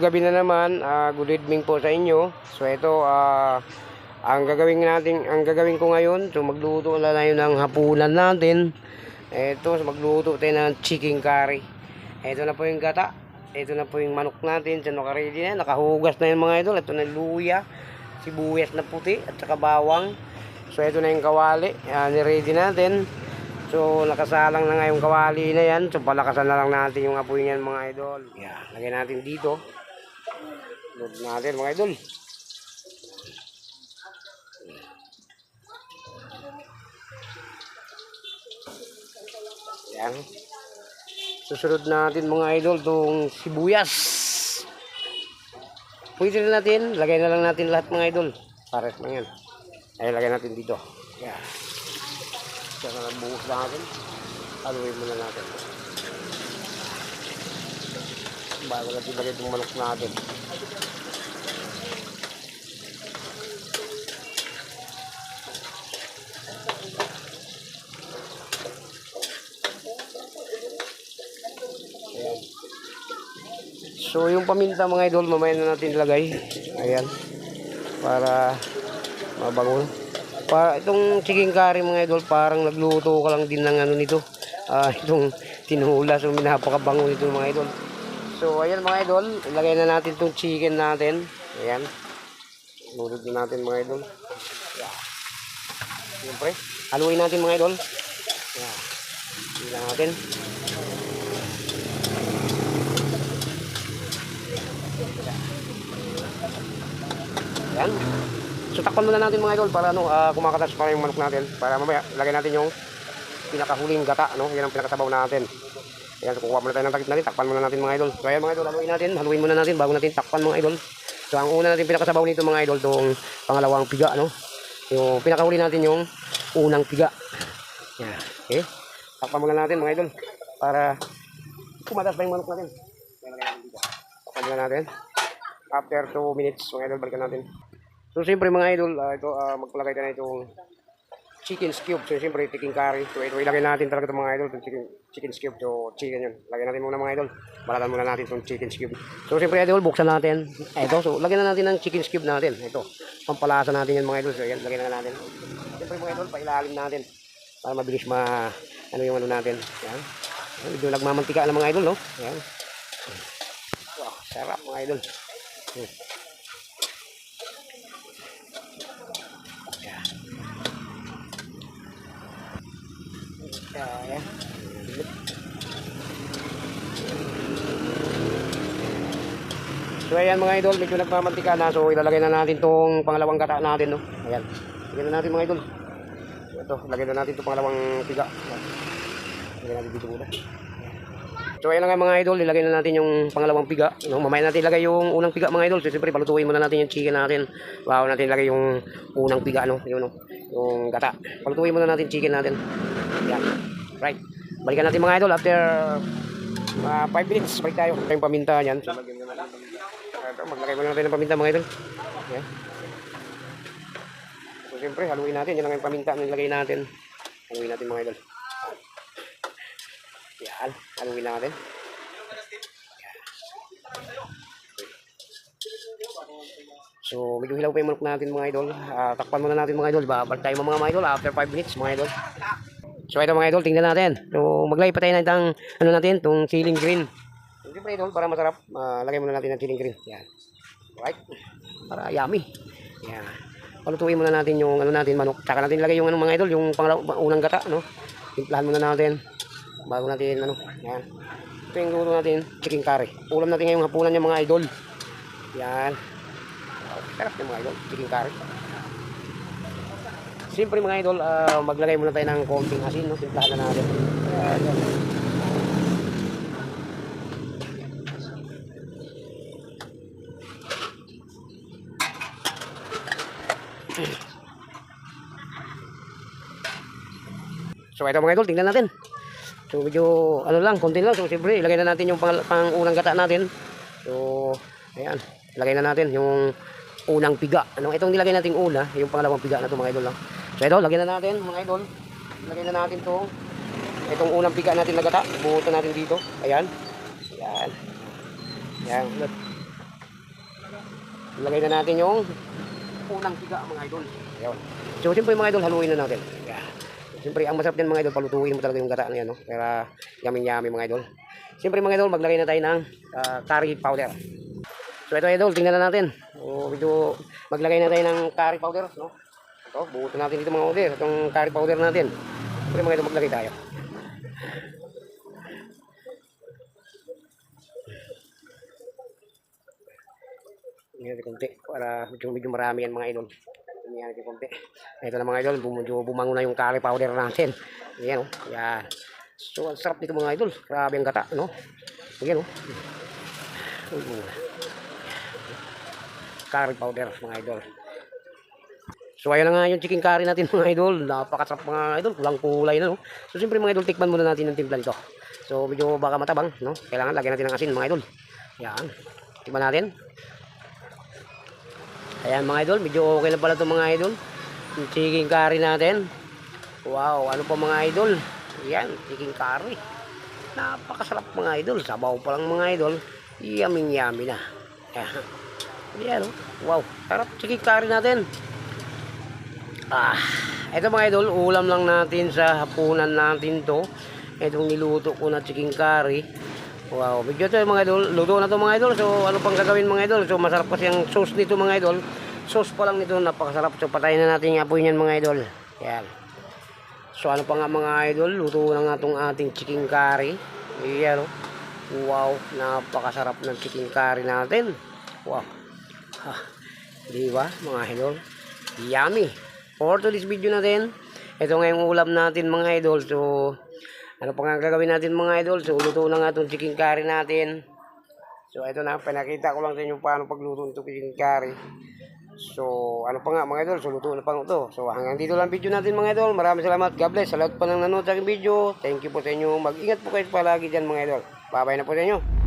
gabi na naman. Good evening po sa inyo. So ito, ang gagawin ko ngayon, so magluto na tayo ng hapunan natin. Ito, so magluto tayo ng chicken curry. Ito na po yung gata. Ito na po yung manok natin. So naka-ready na, nakahugas na yung mga idol. Ito na luya, sibuyas na puti at saka bawang. So ito na yung kawali. Ni-ready natin. So nakasalang na nga yung kawali na yan. So palakasan na lang natin yung apoy niyan mga idol. Yan, lagay natin dito. Load natin mga idol. Yan. Susunod natin mga idol itong sibuyas. Pwede rin natin, lagay na lang natin lahat mga idol. Pares lang yan. Ay lagay natin dito. Yan. Diyan na buhos natin. Haluin muna natin. Bago natin lagay itong manok natin. Ayan. So yung paminta mga idol, mamaya na natin ilagay. Ayan. Para mabango. Para itong chicken curry mga idol, parang nagluto ka lang din ng ano nito. Itong tinula, so napakabango nito mga idol. So ayan mga idol, ilagay na natin itong chicken natin. Ayan. Lulod na natin mga idol. Ayan. Siyempre, haluin natin mga idol. Ayan. Haluin natin. Ayan. So takpan muna natin mga idol para kumakatas pa yung manok natin. Para mamaya lagay natin yung pinakahuling gata, yan ang pinakasabaw natin. Ayan, so kukuha muna tayo ng takip natin, takpan muna natin mga idol. So ayan mga idol, haluin muna natin bago natin takpan mga idol. So ang una natin pinakasabaw nito mga idol, itong pangalawang piga, yung pinakahuli natin yung unang piga. Ayan, okay. Takpan muna natin mga idol para kumatas pa yung manok natin. Takpan muna natin. After 2 minutes mga idol, balikan natin. So siyempre mga idol, magpalagay tayo na itong chicken cube. So siyempre chicken curry. So ito ilagay natin talaga itong mga idol, itong chicken cube. So chicken yun. Lagyan natin muna mga idol. Balatan muna natin itong chicken cube. So siyempre idol, buksan natin. Ito, so lagyan na natin ng chicken cube natin. Ito, pampalasa natin yan mga idol. So yan, lagyan na natin. Siyempre mga idol, pailalim natin. Para mabilis yung ano natin. Yan. Medyo nagmamantika ng mga idol, Yan. Wow, sarap mga idol. Ayan. So ayan mga idol, medyo nagmamantika na. So ilalagay na natin itong pangalawang gata natin, Ayan. Lagyan na natin mga idol. Ito, lagyan na natin itong pangalawang piga. Lagyan natin dito muna. So ayan na nga mga idol, ilagay na natin yung pangalawang piga. Mamaya natin ilagay yung unang piga mga idol. So siyempre palutuin muna natin yung chicken natin. Bago natin ilagay yung unang piga, yung gata. Palutuin muna natin chicken natin. Yan. Right. Balikan natin mga idol after 5 minutes. Balik tayo. Yung paminta yan. So maglagay muna natin ng paminta mga idol. Yan. So siyempre haluin natin. Yan lang yung paminta na nilagay natin. Haluin natin mga idol. Yan, haluin natin. Yan. So, medyo hilaw pa yung manok natin mga idol. Takpan muna natin mga idol. Balik tayo mga idol after 5 minutes mga idol. So, ito mga idol, tingnan natin. So, maglagay pa tayo na itong, itong chilling green. Siyempre idol, para masarap, lagay muna natin ng chilling green. Yan. Right? Para yummy. Yan. Palutuin muna natin yung manok. Tsaka natin ilagay yung mga idol, yung unang gata, Timplahan muna natin. Bago natin yan. Ito yung luto natin, chicken curry. Ulam natin ngayong hapunan yung mga idol. Yan. Sarap yung mga idol, chicken curry. Siyempre mga idol, maglagay muna tayo ng konting asin, timplahan na natin. Yan. So ito mga idol, tingnan natin. So medyo konti lang. So siyempre ilagay na natin yung unang gata natin. So ayan, ilagay na natin yung unang piga. Itong nilagay natin una, yung pangalawang piga na to mga idol. So ito, lagyan na natin mga idol. Lagyan na natin itong unang piga natin na gata. Buhutan natin dito. Ayan. Ayan. Ayan. Lagay na natin yung unang tiga mga idol. Ayun. So siyempre mga idol, haluin na natin. Yeah. Siyempre ang masarap yan mga idol, palutuin mo talaga yung gata na yan, no? Kaya yummy mga idol. Siyempre mga idol, maglagay na tayo ng curry powder. So ito idol, tingnan na natin. O medyo maglagay na tayo ng curry powder, no? Ito, buutin natin dito mga order, itong curry powder natin. Siyempre mga idol, maglagay tayo. Yan natin konti para medyo marami yan mga idol. Yan natin konti. Ito na mga idol, medyo bumango na yung curry powder natin. Yan o. Yan. So ang sarap nito mga idol. Grabe ang gata, no? Yan o. Curry powder mga idol. So ayan na nga yung chicken curry natin mga idol. Napakasarap mga idol. Kulang kulay na, no? So siyempre mga idol, tikman muna natin yung timpla nito. So medyo baka matabang, no? Kailangan lagyan natin ng asin mga idol. Yan. Tikman natin. Ayan mga idol, medyo okay na pala ito mga idol. Yung chicken curry natin. Wow, ano pa mga idol? Ayan, chicken curry. Napakasarap mga idol. Sabaw pa lang mga idol. Yummy na. Ayan, wow, sarap chicken curry natin. Ito mga idol, ulam lang natin sa hapunan natin to. Itong niluto ko na chicken curry. Wow, medyo ito mga idol, luto na ito mga idol. So ano pang gagawin mga idol? So masarap kasi ang sauce nito mga idol. Sauce pa lang nito, napakasarap. So patayin na natin yung apoy niyan mga idol. Yan. So ano pa nga mga idol, luto na nga itong ating chicken curry. Yan o. Wow, napakasarap ng chicken curry natin. Wow. Diba mga idol? Yummy. For today's video natin, ito nga yung ulam natin mga idol. So ano pa nga gagawin natin mga idol? So luto na nga itong chicken curry natin. So ito na, pinakita ko lang sa inyo paano pagluto nito chicken curry. So ano pa nga mga idol? So luto na pa ito. So hanggang dito lang video natin mga idol. Maraming salamat. God bless. Sa lahat pa nang nanonood sa aking video. Thank you po sa inyo. Mag-ingat po kayo palagi dyan mga idol. Bye bye na po sa inyo.